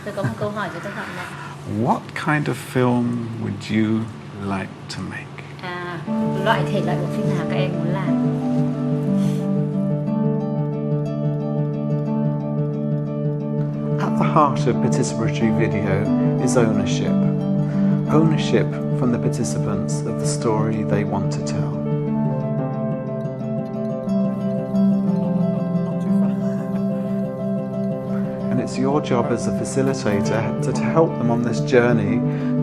Tôi có một câu hỏi cho các bạn này. What kind of film would you like to make? Loại thể loại bộ phim nào các em muốn làm? At the heart of participatory video is ownership. Ownership from the participants of the story they want to tell. And it's your job as a facilitator to help them on this journey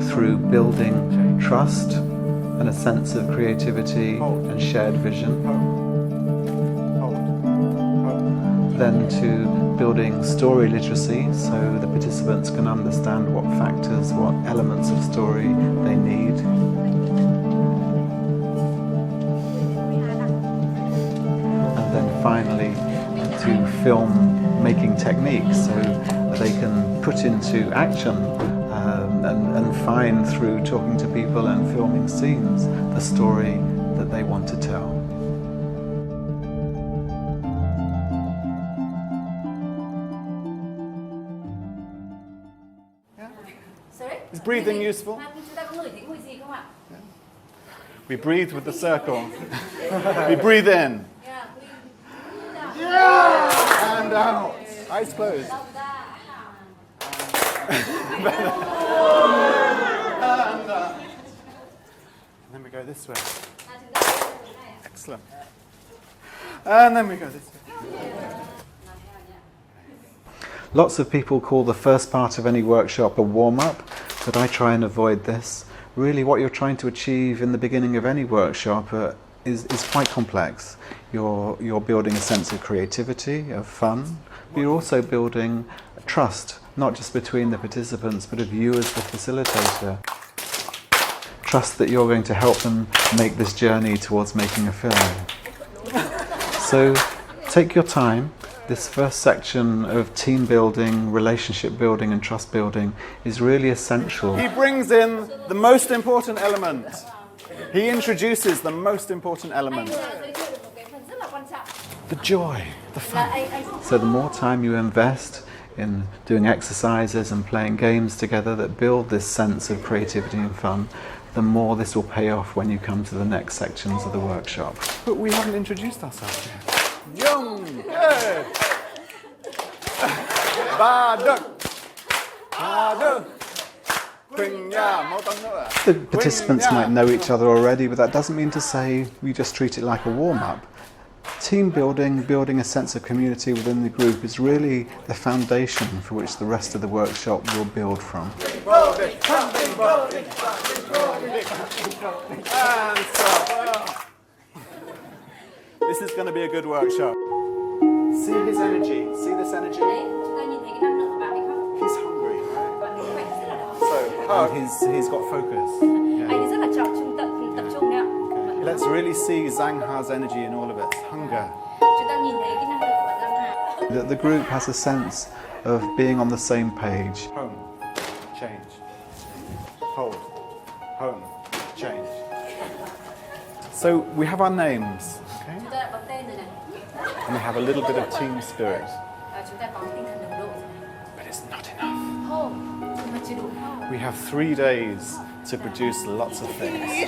through building trust and a sense of creativity and shared vision. Then to building story literacy, so the participants can understand what factors, what elements of story they need. And then finally to film making techniques, so they can put into action and find through talking to people and filming scenes the story that they want to tell. Is breathing useful? We breathe with the circle. We breathe in. Yeah! And out. Eyes closed. And then we go this way. Excellent. And then we go this way. Lots of people call the first part of any workshop a warm-up, but I try and avoid this. Really what you're trying to achieve in the beginning of any workshop is quite complex. You're building a sense of creativity, of fun, but you're also building trust, not just between the participants, but of you as the facilitator. Trust that you're going to help them make this journey towards making a film. So take your time. This first section of team building, relationship building and trust building is really essential. He brings in the most important element. He introduces the most important element. The joy, the fun. So the more time you invest in doing exercises and playing games together that build this sense of creativity and fun, the more this will pay off when you come to the next sections of the workshop. But we haven't introduced ourselves yet. Young, good. The participants might know each other already, but that doesn't mean to say we just treat it like a warm-up. Team building, building a sense of community within the group is really the foundation for which the rest of the workshop will build from. This is going to be a good workshop. See his energy. See this energy? He's hungry, right? So, he's got focus. Yeah. Okay. Let's really see Zhangha's energy in all of it. Hunger. The group has a sense of being on the same page. Home. Change. Hold. Home. Change. So we have our names. Okay? And we have a little bit of team spirit. But it's not enough. We have 3 days to produce lots of things.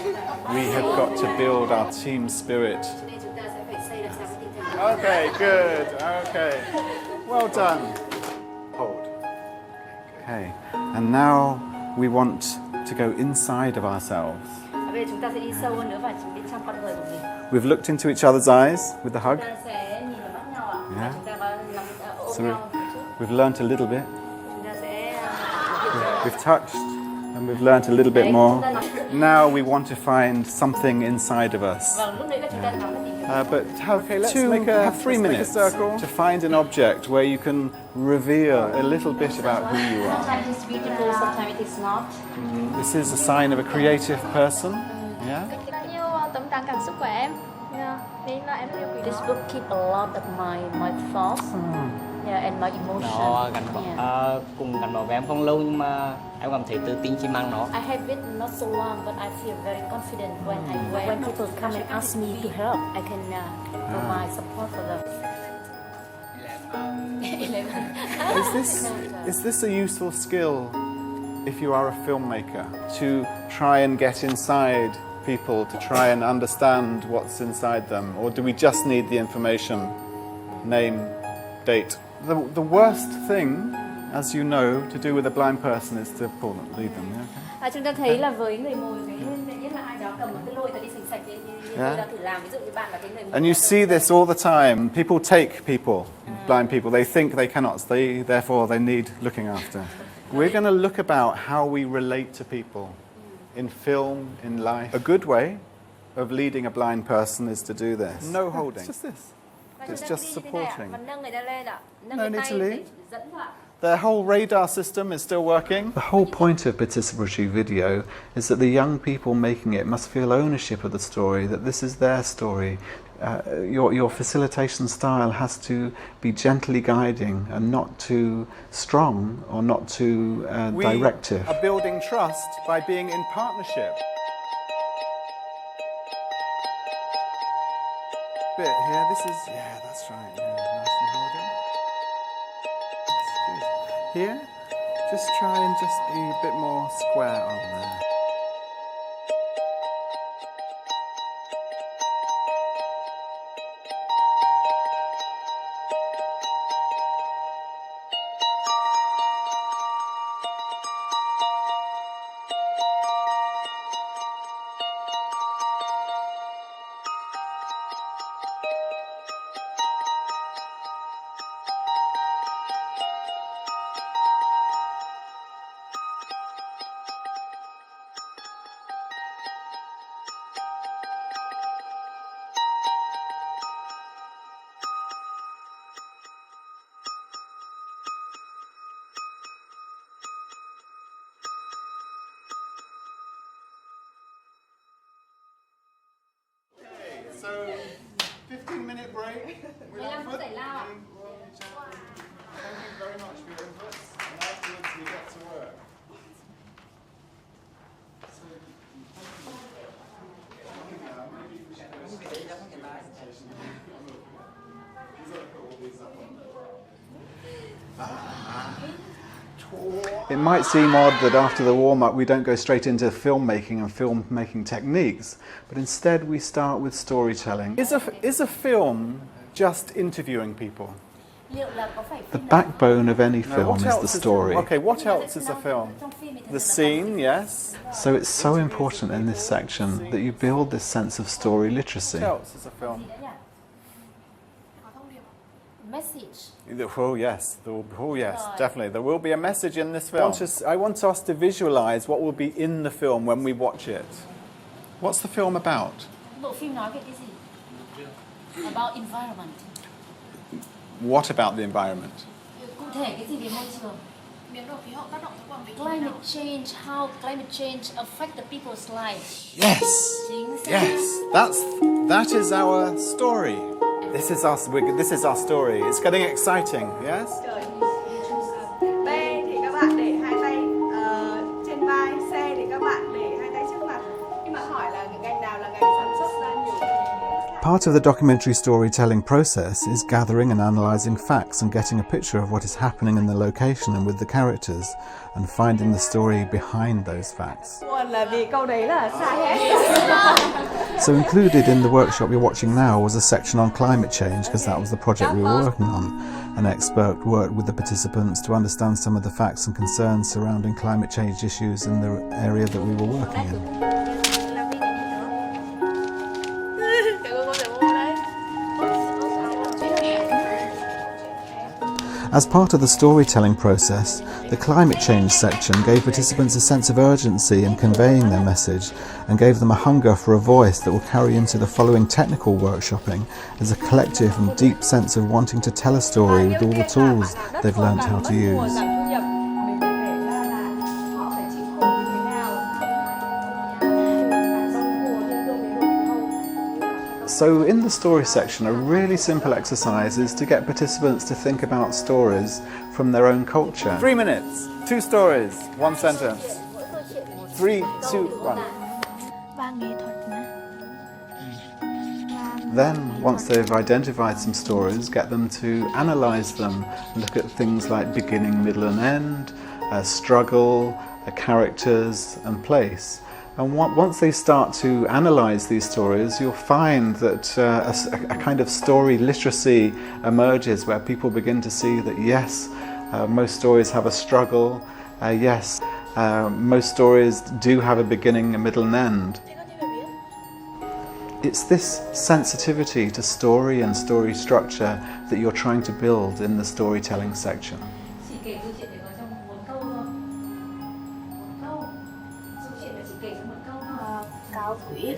We have got to build our team spirit. Okay, good. Okay. Well done. Hold. Okay. And now we want to go inside of ourselves. We've looked into each other's eyes with the hug. Yeah. So we've learnt a little bit. We've touched and we've learnt a little bit more. Now we want to find something inside of us. Yeah. But have 3 minutes to find an object where you can reveal a little bit about who you are. Sometimes it's beautiful, sometimes it is not. This is a sign of a creative person. Yeah. This book keep a lot of my thoughts, and my emotion. Nó cùng gắn bó với em không lâu nhưng mà em cảm thấy tự tin khi mang nó. I have it not so long, but I feel very confident when people come and ask me to help, I can provide support for them. is this a useful skill if you are a filmmaker, to try and get inside people, to try and understand what's inside them, or do we just need the information, name, date? The worst thing, as you know, to do with a blind person is to leave them. Yeah? Chúng ta thấy là với người mù cái nhất là ai đó cầm một cái lôi ta đi sành sạch như tôi đã thử làm, ví dụ như bạn là cái người mù. And you see this all the time. People take people, blind people. They think they cannot see, therefore they need looking after. We're going to look about how we relate to people in film, in life. A good way of leading a blind person is to do this. No holding. It's just this. It's just supporting. No need to lead. Their whole radar system is still working. The whole point of participatory video is that the young people making it must feel ownership of the story, that this is their story. Your facilitation style has to be gently guiding and not too strong or not too directive. We are building trust by being in partnership. Bit here, this is, yeah, that's right, yeah, nice and holding. That's good. Here, just try and just be a bit more square on there. So, 15-minute break. Thank you very much for your inputs. And afterwards we get to work. It might seem odd that after the warm-up we don't go straight into filmmaking and filmmaking techniques, but instead we start with storytelling. Is a film just interviewing people? The backbone of any film is the story. Okay, what else is a film? The scene, yes. So it's so important in this section that you build this sense of story literacy. What else is a film? Message. Oh yes, definitely. There will be a message in this film. I want us to visualize what will be in the film when we watch it. What's the film about? Bộ phim nói về cái gì? About environment. What about the environment? Cụ thể cái gì về môi trường? Biến đổi khí hậu tác động tới quảng bình. Climate change, how climate change affect the people's life. Yes. Yes. That is our story. This is our story. It's getting exciting, yes? B thì các bạn để hai tay trên vai, C thì các bạn để hai tay trước mặt. Nhưng mà hỏi là ngành nào là ngành sản xuất ra nhiều. Part of the documentary storytelling process is gathering and analysing facts and getting a picture of what is happening in the location and with the characters, and finding the story behind those facts. Là vì câu đấy là sai hết. So included in the workshop you're watching now was a section on climate change, because that was the project we were working on. An expert worked with the participants to understand some of the facts and concerns surrounding climate change issues in the area that we were working in. As part of the storytelling process, the climate change section gave participants a sense of urgency in conveying their message, and gave them a hunger for a voice that will carry into the following technical workshopping as a collective and deep sense of wanting to tell a story with all the tools they've learnt how to use. So in the story section, a really simple exercise is to get participants to think about stories from their own culture. 3 minutes, 2 stories, 1 sentence. 3, 2, 1. Và nghệ thuật mà. Và Then, once they've identified some stories, get them to analyse them, look at things like beginning, middle and end, struggle, characters and place. And once they start to analyse these stories, you'll find that a kind of story literacy emerges, where people begin to see that yes, most stories have a struggle, yes, most stories do have a beginning, a middle and end. It's this sensitivity to story and story structure that you're trying to build in the storytelling section. Chị kể câu chuyện này có trong một câu thôi. Một câu. Câu chuyện là chị kể trong một câu thôi. Cao quý.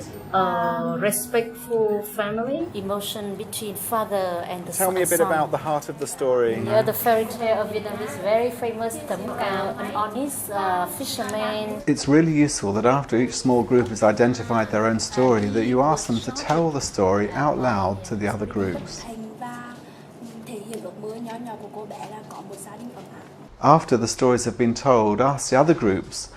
Respectful family. Emotion between father and the son. Tell me a bit about the heart of the story. Yeah, the fairy tale of Vietnam is very famous. Tấm Cao, an honest fisherman. It's really useful that after each small group has identified their own story, that you ask them to tell the story out loud to the other groups. After the stories have been told, ask the other groups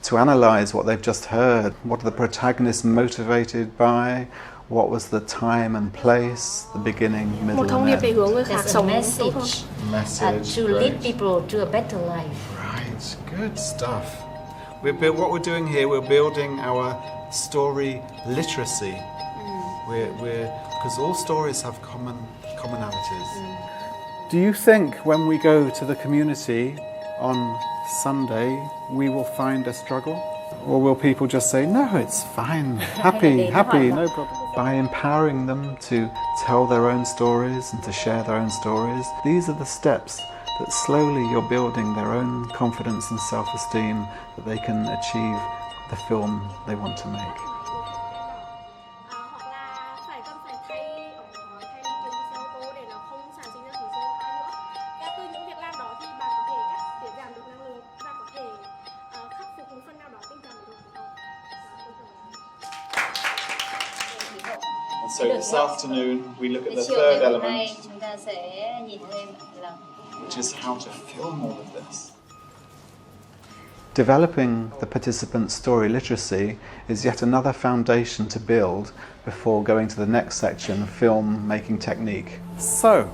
to analyse what they've just heard. What are the protagonists motivated by? What was the time and place, the beginning, middle and end? There's a message to lead people to a better life. Right, good stuff. What we're doing here, we're building our story literacy. Because all stories have commonalities. Do you think when we go to the community on Sunday, we will find a struggle? Or will people just say, no, it's fine, happy, no problem? By empowering them to tell their own stories and to share their own stories, these are the steps that slowly you're building their own confidence and self-esteem, that they can achieve the film they want to make. So this afternoon we look at the third element, which is how to film all of this. Developing the participants' story literacy is yet another foundation to build before going to the next section, film making technique. So,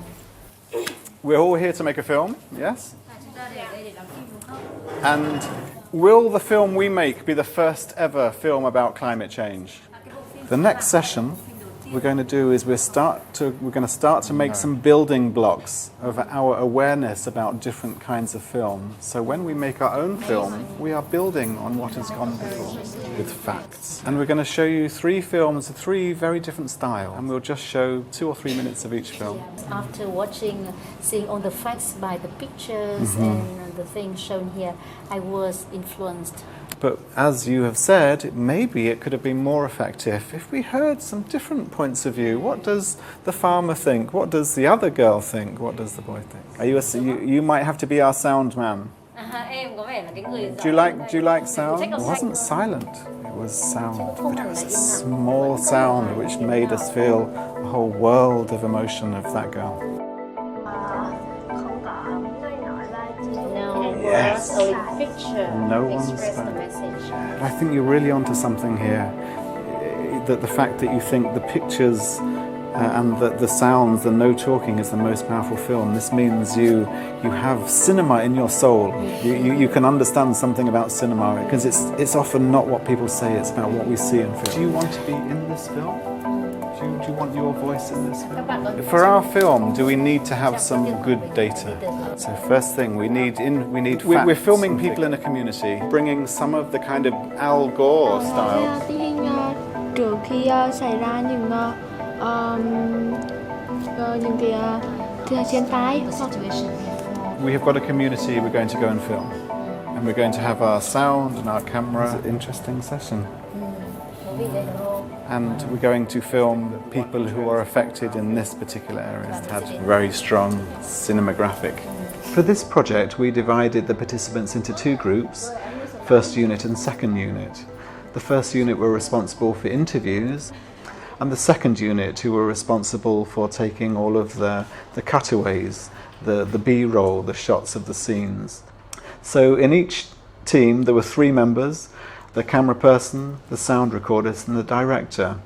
we're all here to make a film, yes? And will the film we make be the first ever film about climate change? The next session we're going to do is we're going to start to make some building blocks of our awareness about different kinds of film. So when we make our own film, we are building on what has gone before with facts. And we're going to show you 3 films of 3 very different styles, and we'll just show 2 or 3 minutes of each film. After seeing all the facts by the pictures and the things shown here, I was influenced. But as you have said, maybe it could have been more effective if we heard some different points of view. What does the farmer think? What does the other girl think? What does the boy think? You might have to be our sound man. Do you like sound? It wasn't silent. It was sound. But it was a small sound which made us feel a whole world of emotion of that girl. Yes. No one spoke. I think you're really onto something here. That the fact that you think the pictures and the sounds, the no talking is the most powerful film. This means you have cinema in your soul. You can understand something about cinema, because it's often not what people say, it's about what we see in film. Do you want to be in this film? Do you want your voice in this film? For our film, do we need to have some good data? So first thing, we need facts. We're filming people in a community, bringing some of the kind of Al Gore style. Trước khi xảy ra những cái thiên tai. We have got a community we're going to go and film, and we're going to have our sound and our camera. It's an interesting session. And we're going to film people who are affected in this particular area. It has very strong cinematographic. For this project, we divided the participants into 2 groups, first unit and second unit. The first unit were responsible for interviews, and the second unit who were responsible for taking all of the cutaways, the B-roll, the shots of the scenes. So in each team there were 3 members: the camera person, the sound recordist and the director.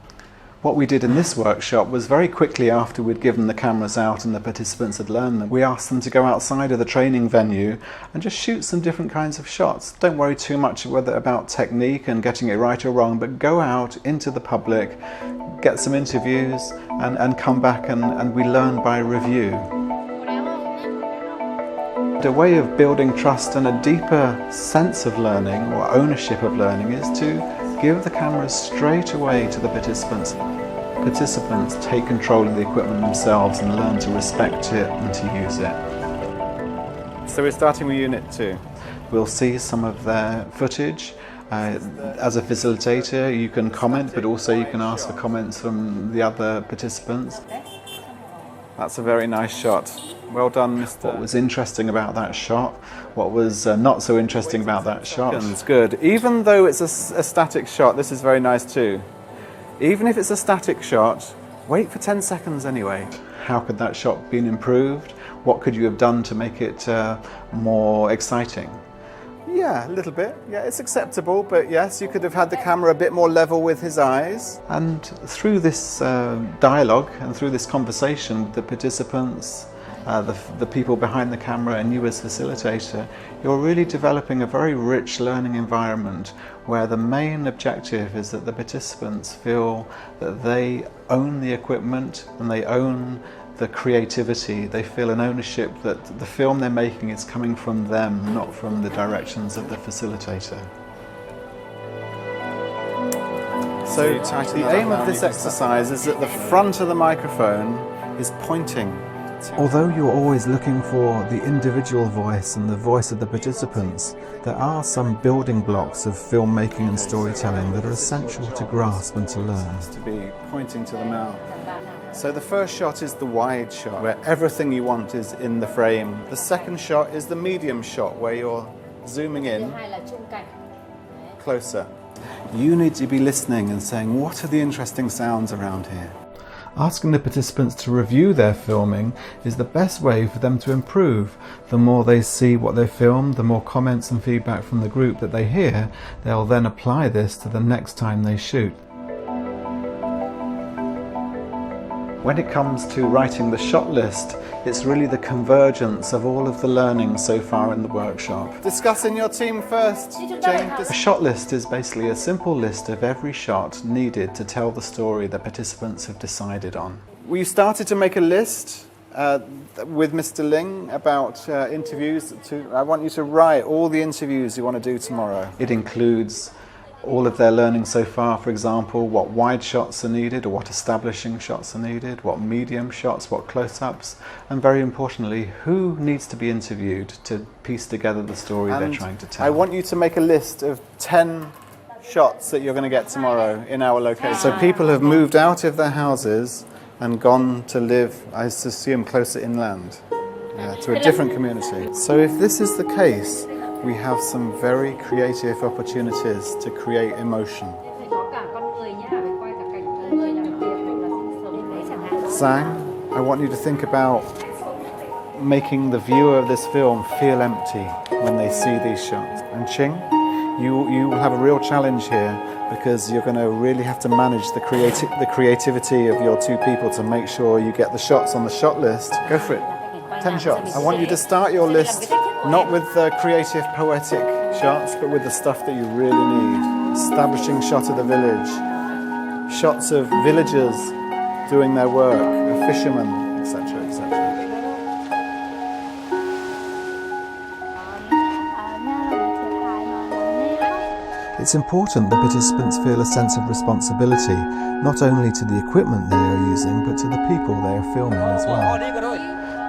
What we did in this workshop was very quickly after we'd given the cameras out and the participants had learned them, we asked them to go outside of the training venue and just shoot some different kinds of shots. Don't worry too much about technique and getting it right or wrong, but go out into the public, get some interviews and come back and we learn by review. A way of building trust and a deeper sense of learning or ownership of learning is to give the cameras straight away to the participants. Participants take control of the equipment themselves and learn to respect it and to use it. So we're starting with Unit 2. We'll see some of their footage. As a facilitator, you can comment, but also you can ask for comments from the other participants. That's a very nice shot. Well done, Mr. What was interesting about that shot? What was not so interesting about that shot? It's good. Even though it's a static shot, this is very nice too. Even if it's a static shot, wait for 10 seconds anyway. How could that shot been improved? What could you have done to make it more exciting? Yeah, a little bit. Yeah, it's acceptable, but yes, you could have had the camera a bit more level with his eyes. And through this dialogue and through this conversation with the participants, the people behind the camera and you as facilitator, you're really developing a very rich learning environment where the main objective is that the participants feel that they own the equipment and they own the creativity. They feel an ownership that the film they're making is coming from them, not from the directions of the facilitator. So the aim of this exercise is that the front of the microphone is pointing. Although you're always looking for the individual voice and the voice of the participants, there are some building blocks of filmmaking and storytelling that are essential to grasp and to learn. To be pointing to the mouth. So the first shot is the wide shot, where everything you want is in the frame. The second shot is the medium shot, where you're zooming in closer. You need to be listening and saying, what are the interesting sounds around here? Asking the participants to review their filming is the best way for them to improve. The more they see what they filmed, the more comments and feedback from the group that they hear, they'll then apply this to the next time they shoot. When it comes to writing the shot list, it's really the convergence of all of the learning so far in the workshop. Discuss in your team first, Jane. A shot list is basically a simple list of every shot needed to tell the story that participants have decided on. We started to make a list with Mr. Ling about interviews. I want you to write all the interviews you want to do tomorrow. It includes all of their learning so far, for example, what wide shots are needed or what establishing shots are needed, what medium shots, what close-ups, and very importantly, who needs to be interviewed to piece together the story they're trying to tell. I want you to make a list of 10 shots that you're going to get tomorrow in our location. So people have moved out of their houses and gone to live, I assume, closer inland, to a different community. So if this is the case, we have some very creative opportunities to create emotion. Zhang, I want you to think about making the viewer of this film feel empty when they see these shots. And Ching, you will have a real challenge here because you're going to really have to manage the creativity of your two people to make sure you get the shots on the shot list. Go for it. 10 shots. I want you to start your list not with the creative, poetic shots, but with the stuff that you really need. Establishing shot of the village, shots of villagers doing their work, of fishermen, etc., etc. It's important that participants feel a sense of responsibility, not only to the equipment they are using, but to the people they are filming as well.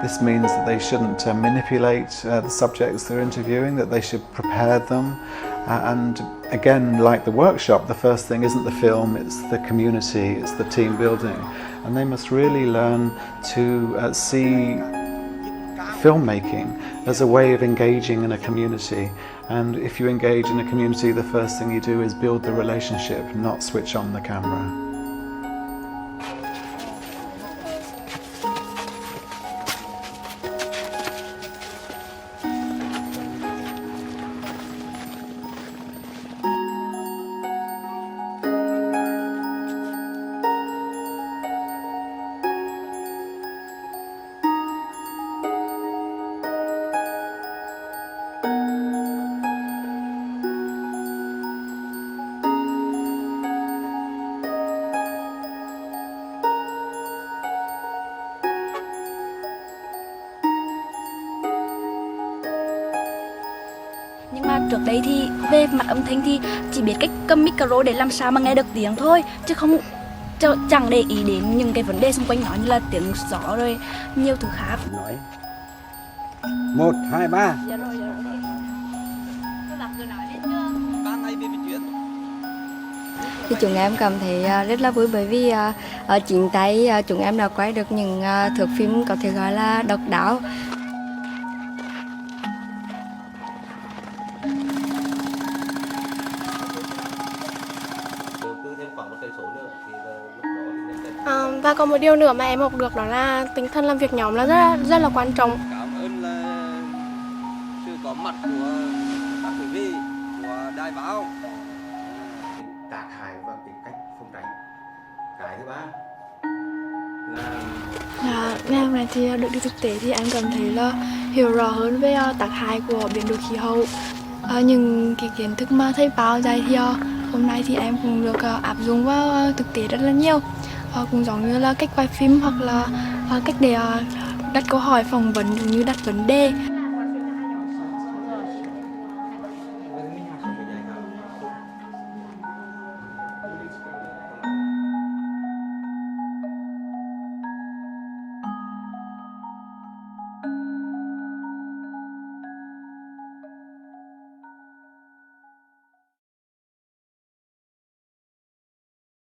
This means that they shouldn't manipulate the subjects they're interviewing, that they should prepare them. And again, like the workshop, the first thing isn't the film, it's the community, it's the team building. And they must really learn to see filmmaking as a way of engaging in a community. And if you engage in a community, the first thing you do is build the relationship, not switch on the camera. Nhưng mà trước đây thì về mặt âm thanh thì chỉ biết cách cầm micro để làm sao mà nghe được tiếng thôi, chứ không chẳng để ý đến những cái vấn đề xung quanh nó như là tiếng gió rồi nhiều thứ khác. Nói 1, 2, 3. Dạ rồi. Các bạn cứ nói lên chưa? 3 ngày về chuyển. Thì chúng em cảm thấy rất là vui bởi vì ở chính tay chúng em đã quay được những thước phim có thể gọi là độc đáo. Và còn một điều nữa mà em học được đó là tinh thần làm việc nhóm là rất là quan trọng. Cảm ơn là sự có mặt của các quý vị, của đài báo. Tác hại và cái cách phòng tránh. Cái thứ ba là Ngày hôm nay thì được đi thực tế thì em cảm thấy là hiểu rõ hơn về tác hại của biến đổi khí hậu. Những cái kiến thức mà thầy báo dạy thì hôm nay thì em cũng được áp dụng vào thực tế rất là nhiều. Cũng giống như là cách quay phim hoặc là cách để đặt câu hỏi phỏng vấn cũng như đặt vấn đề.